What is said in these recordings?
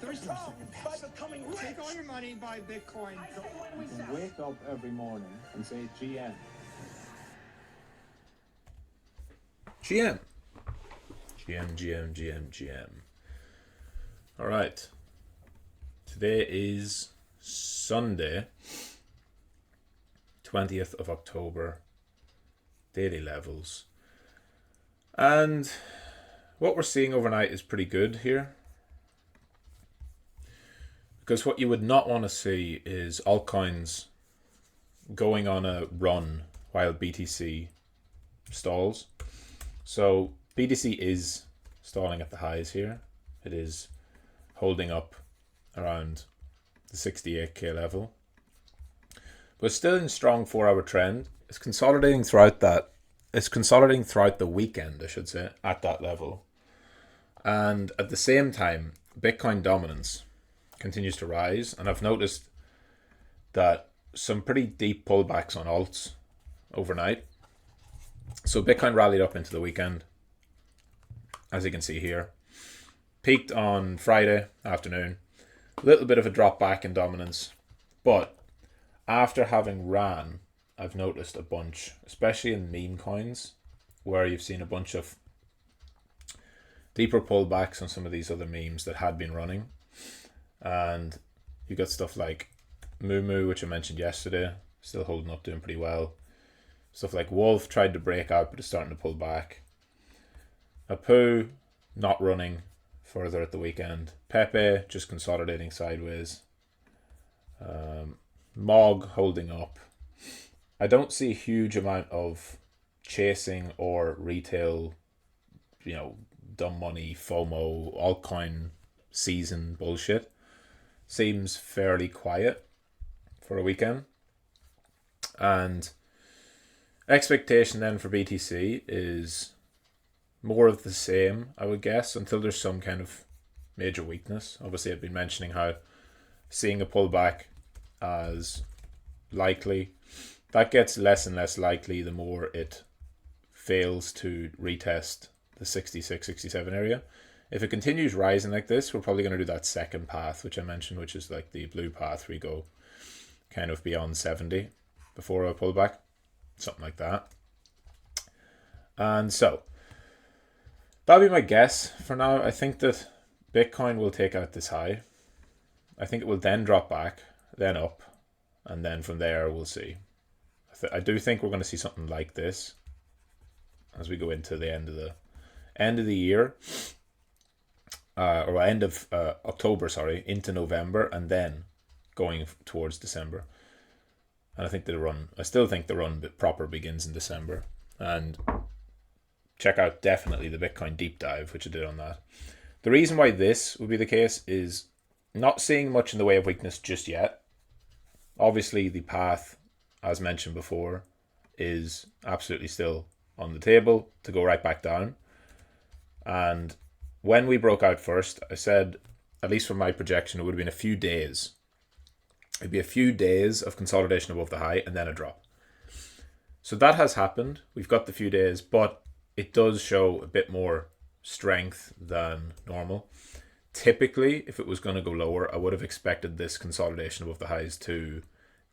There's no by becoming rich. Take all your money, buy Bitcoin. You can wake up every morning and say GM. GM. GM. All right. Today is Sunday, 20th of October, daily levels. And what we're seeing overnight is pretty good here. Because what you would not want to see is altcoins going on a run while BTC stalls. So BTC is stalling at the highs here. It is holding up around the 68k level. But it's still in strong 4-hour trend. It's consolidating throughout that. It's consolidating throughout the weekend, I should say, at that level. And at the same time, Bitcoin dominance continues to rise, and I've noticed that some pretty deep pullbacks on alts overnight. So Bitcoin rallied up into the weekend, as you can see here. Peaked on Friday afternoon. A little bit of a drop back in dominance, but after having ran, I've noticed a bunch, especially in meme coins, where you've seen a bunch of deeper pullbacks on some of these other memes that had been running. And you got stuff like Moo, which I mentioned yesterday, still holding up, doing pretty well. Stuff like Wolf tried to break out, but is starting to pull back. Apu not running further at the weekend. Pepe just consolidating sideways. Mog holding up. I don't see a huge amount of chasing or retail, dumb money, FOMO, altcoin season bullshit. Seems fairly quiet for a weekend. And expectation then for BTC is more of the same, I would guess, until there's some kind of major weakness. Obviously, I've been mentioning how seeing a pullback as likely, that gets less and less likely the more it fails to retest the 66, 67 area. If it continues rising like this, we're probably going to do that second path, which I mentioned, which is like the blue path where we go kind of beyond 70 before a pullback. Something like that. And so, that'll be my guess for now. I think that Bitcoin will take out this high. I think it will then drop back, then up, and then from there we'll see. I do think we're going to see something like this as we go into the end of the year. Or end of October, into November, and then going towards December. And I still think the run proper begins in December. And check out definitely the Bitcoin deep dive, which I did on that. The reason why this would be the case is not seeing much in the way of weakness just yet. Obviously, the path, as mentioned before, is absolutely still on the table to go right back down. And when we broke out first, I said, at least from my projection, it would have been a few days. It'd be a few days of consolidation above the high and then a drop. So that has happened. We've got the few days, but it does show a bit more strength than normal. Typically, if it was going to go lower, I would have expected this consolidation above the highs to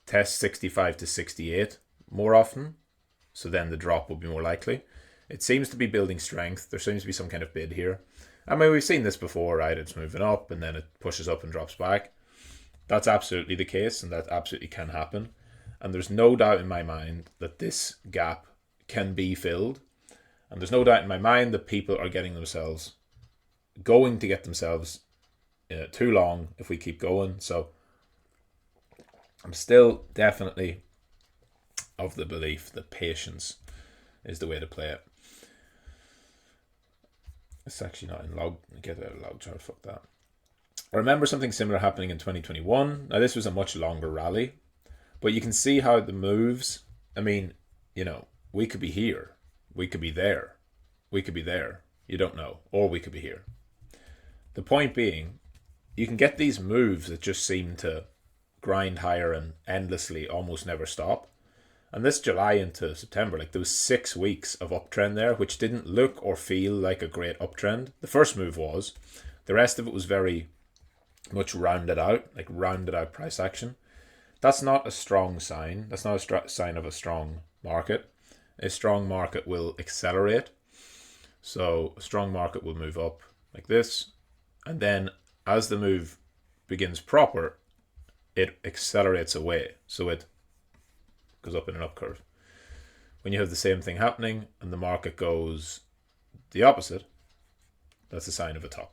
test 65 to 68 more often. So then the drop will be more likely. It seems to be building strength. There seems to be some kind of bid here. I mean, we've seen this before, right? It's moving up and then it pushes up and drops back. That's absolutely the case, and that absolutely can happen. And there's no doubt in my mind that this gap can be filled. And there's no doubt in my mind that people are going to get themselves too long if we keep going. So I'm still definitely of the belief that patience is the way to play it. It's actually not in log. Get out of log chart. Fuck that. I remember something similar happening in 2021. Now, this was a much longer rally, but you can see how the moves, I mean, we could be here. We could be there. We could be there. You don't know. Or we could be here. The point being, you can get these moves that just seem to grind higher and endlessly almost never stop. And this July into September, there was 6 weeks of uptrend there, which didn't look or feel like a great uptrend. The first move was. The rest of it was very much rounded out, like rounded out price action. That's not a strong sign. That's not a sign of a strong market. A strong market will accelerate. So a strong market will move up like this. And then as the move begins proper, it accelerates away. So it goes up in an up curve. When you have the same thing happening and the market goes the opposite, that's a sign of a top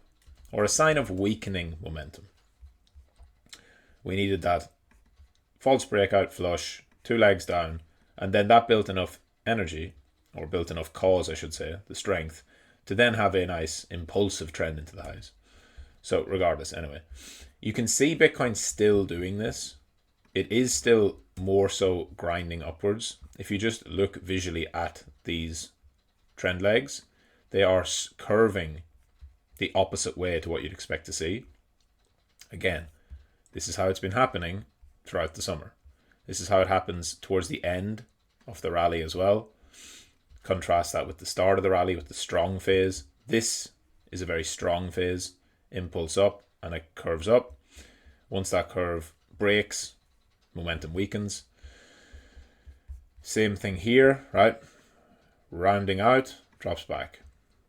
or a sign of weakening momentum. We needed that false breakout flush, 2 legs down, and then that built enough energy, or built enough cause, I should say, the strength, to then have a nice impulsive trend into the highs. So regardless, anyway, you can see Bitcoin still doing this. It is still more so grinding upwards. If you just look visually at these trend legs, they are curving the opposite way to what you'd expect to see. Again, this is how it's been happening throughout the summer. This is how it happens towards the end of the rally as well. Contrast that with the start of the rally, with the strong phase. This is a very strong phase. Impulse up and it curves up. Once that curve breaks, momentum weakens. Same thing here, right? Rounding out, drops back.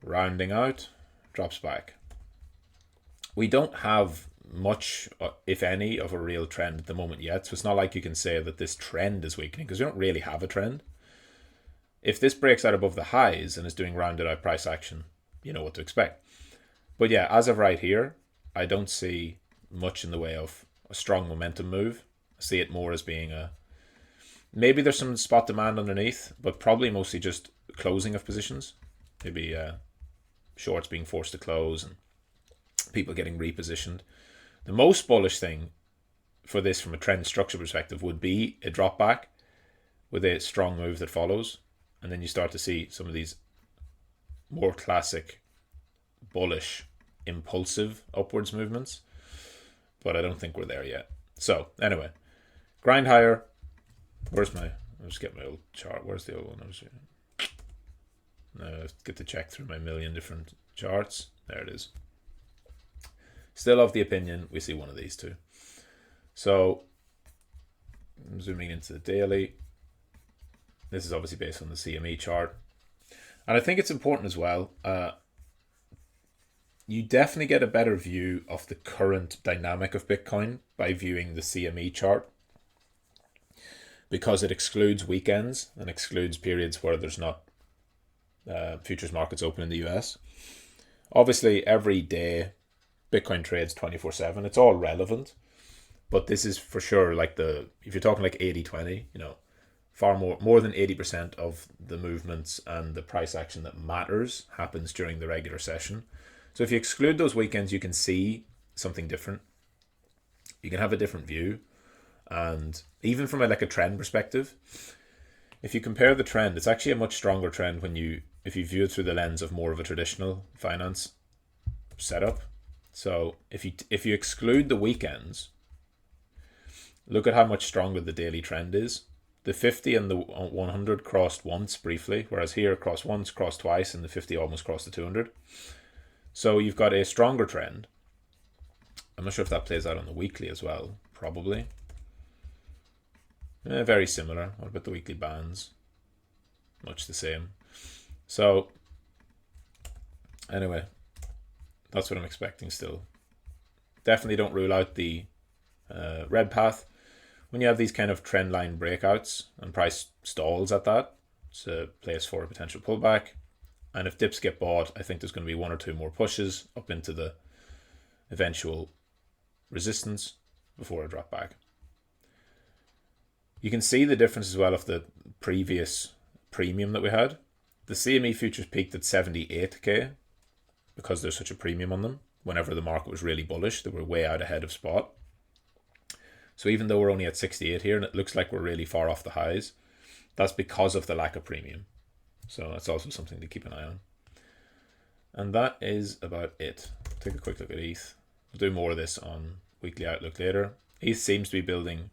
Rounding out, drops back. We don't have much, if any, of a real trend at the moment yet. So it's not like you can say that this trend is weakening, because we don't really have a trend. If this breaks out above the highs and is doing rounded out price action, you know what to expect. But yeah, as of right here, I don't see much in the way of a strong momentum move. I see it more as being maybe there's some spot demand underneath, but probably mostly just closing of positions. Maybe shorts being forced to close and people getting repositioned. The most bullish thing for this from a trend structure perspective would be a drop back with a strong move that follows. And then you start to see some of these more classic bullish impulsive upwards movements. But I don't think we're there yet. So anyway, grind higher. I'll just get my old chart. Where's the old one? Get to check through my million different charts. There it is. Still of the opinion we see one of these two. So I'm zooming into the daily. This is obviously based on the CME chart. And I think it's important as well. You definitely get a better view of the current dynamic of Bitcoin by viewing the CME chart, because it excludes weekends and excludes periods where there's not futures markets open in the US. Obviously, every day Bitcoin trades 24/7. It's all relevant, but this is for sure like if you're talking like 80-20, far more than 80% of the movements and the price action that matters happens during the regular session. So if you exclude those weekends, you can see something different. You can have a different view. And even from a trend perspective, if you compare the trend, it's actually a much stronger trend if you view it through the lens of more of a traditional finance setup. So if you exclude the weekends, look at how much stronger the daily trend is. The 50 and the 100 crossed once briefly, whereas here crossed once, crossed twice, and the 50 almost crossed the 200. So you've got a stronger trend. I'm not sure if that plays out on the weekly as well. Probably. Very similar. What about the weekly bands? Much the same. So anyway, that's what I'm expecting still. Definitely don't rule out the red path. When you have these kind of trend line breakouts and price stalls at that, it's a place for a potential pullback. And if dips get bought, I think there's going to be one or two more pushes up into the eventual resistance before a drop back. You can see the difference as well of the previous premium that we had. The CME futures peaked at 78k because there's such a premium on them. Whenever the market was really bullish, they were way out ahead of spot. So even though we're only at 68 here and it looks like we're really far off the highs, that's because of the lack of premium. So that's also something to keep an eye on. And that is about it. Take a quick look at ETH. We'll do more of this on Weekly Outlook later. ETH seems to be building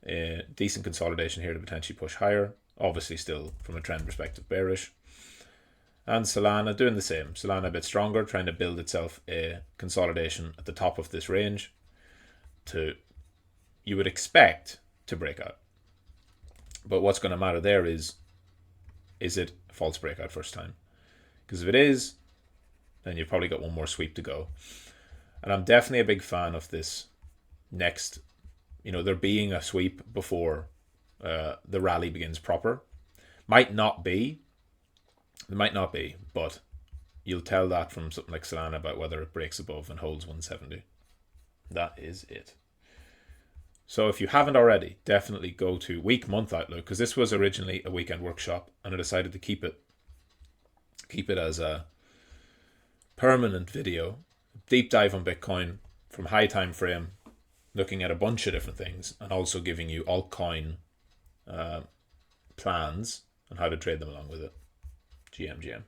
a decent consolidation here to potentially push higher. Obviously still from a trend perspective bearish. And Solana doing the same. Solana a bit stronger, trying to build itself a consolidation at the top of this range. you would expect to break out. But what's going to matter there is it a false breakout first time? Because if it is, then you've probably got one more sweep to go. And I'm definitely a big fan of this next, there being a sweep before the rally begins proper. Might not be, but you'll tell that from something like Solana about whether it breaks above and holds 170. That is it. So if you haven't already, definitely go to week month outlook, because this was originally a weekend workshop and I decided to keep it as a permanent video, deep dive on Bitcoin from high time frame, looking at a bunch of different things and also giving you altcoin plans and how to trade them along with it. GM.